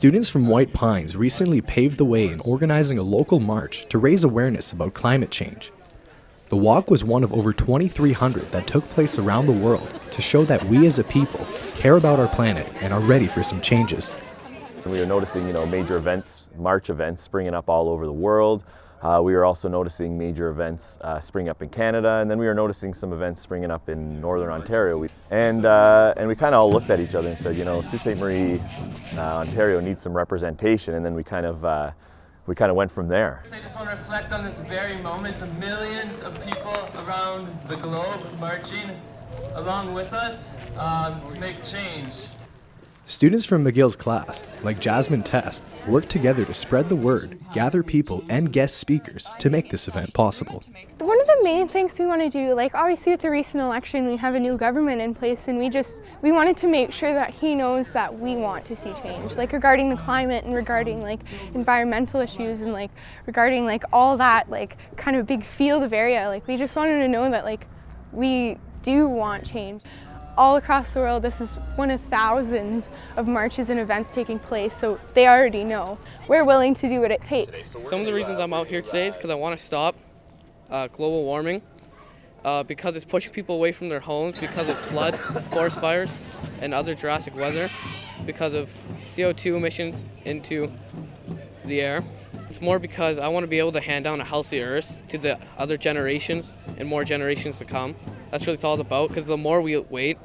Students from White Pines recently paved the way in organizing a local march to raise awareness about climate change. The walk was one of over 2,300 that took place around the world to show that we as a people care about our planet and are ready for some changes. We were noticing, major events, march events springing up all over the world. We were also noticing major events springing up in Canada, and then we were noticing some events springing up in Northern Ontario. And we kind of all looked at each other and said, Sault Ste. Marie, Ontario needs some representation, and then we kind of went from there. I just want to reflect on this very moment, the millions of people around the globe marching along with us to make change. Students from Magill's class, like Jasmine Test, worked together to spread the word, gather people and guest speakers to make this event possible. One of the main things we want to do, obviously with the recent election, we have a new government in place, and we wanted to make sure that he knows that we want to see change, regarding the climate and regarding environmental issues and regarding all that kind of big field of area. We just wanted to know that we do want change. All across the world, this is one of thousands of marches and events taking place, so they already know. We're willing to do what it takes. Some of the reasons I'm out here today is because I want to stop global warming, because it's pushing people away from their homes because of floods, forest fires, and other drastic weather, because of CO2 emissions into the air. It's more because I want to be able to hand down a healthy earth to the other generations and more generations to come. That's what it's all about, because the more we wait,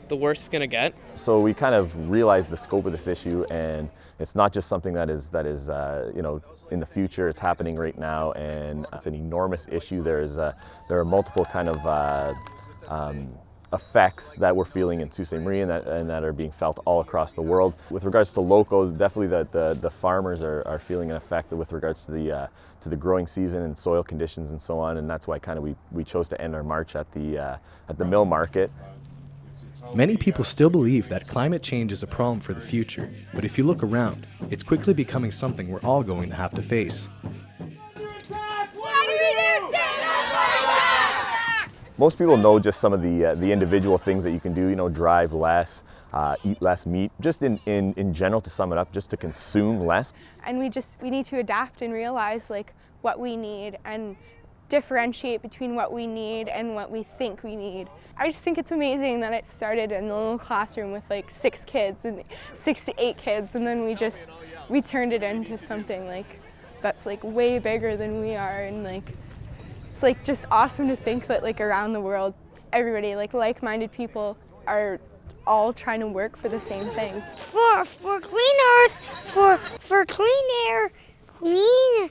the worse it's going to get. So we kind of realized the scope of this issue, and it's not just something that is in the future. It's happening right now, and it's an enormous issue. There are multiple kind of effects that we're feeling in Sault Ste. Marie and that are being felt all across the world. With regards to local, definitely the farmers are feeling an effect with regards to the growing season and soil conditions and so on, and that's why we chose to end our march at the mill market. Many people still believe that climate change is a problem for the future, but if you look around, it's quickly becoming something we're all going to have to face. Most people know just some of the individual things that you can do, drive less, eat less meat, just in general, to sum it up, just to consume less. And we need to adapt and realize what we need and differentiate between what we need and what we think we need. I just think it's amazing that it started in the little classroom with 6 kids and 6 to 8 kids, and then we turned it into something that's way bigger than we are, and it's just awesome to think that around the world, everybody, like-minded people are all trying to work for the same thing. For clean earth, for clean air, clean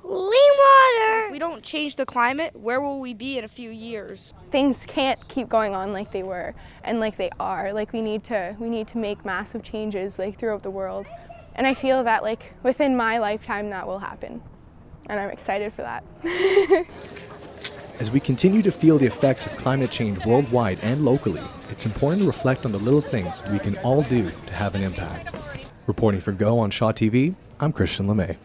water. If we don't change the climate, where will we be in a few years? Things can't keep going on like they were and like they are. We need to make massive changes throughout the world. And I feel that within my lifetime that will happen. And I'm excited for that. As we continue to feel the effects of climate change worldwide and locally, it's important to reflect on the little things we can all do to have an impact. Reporting for Go on Shaw TV, I'm Christian LeMay.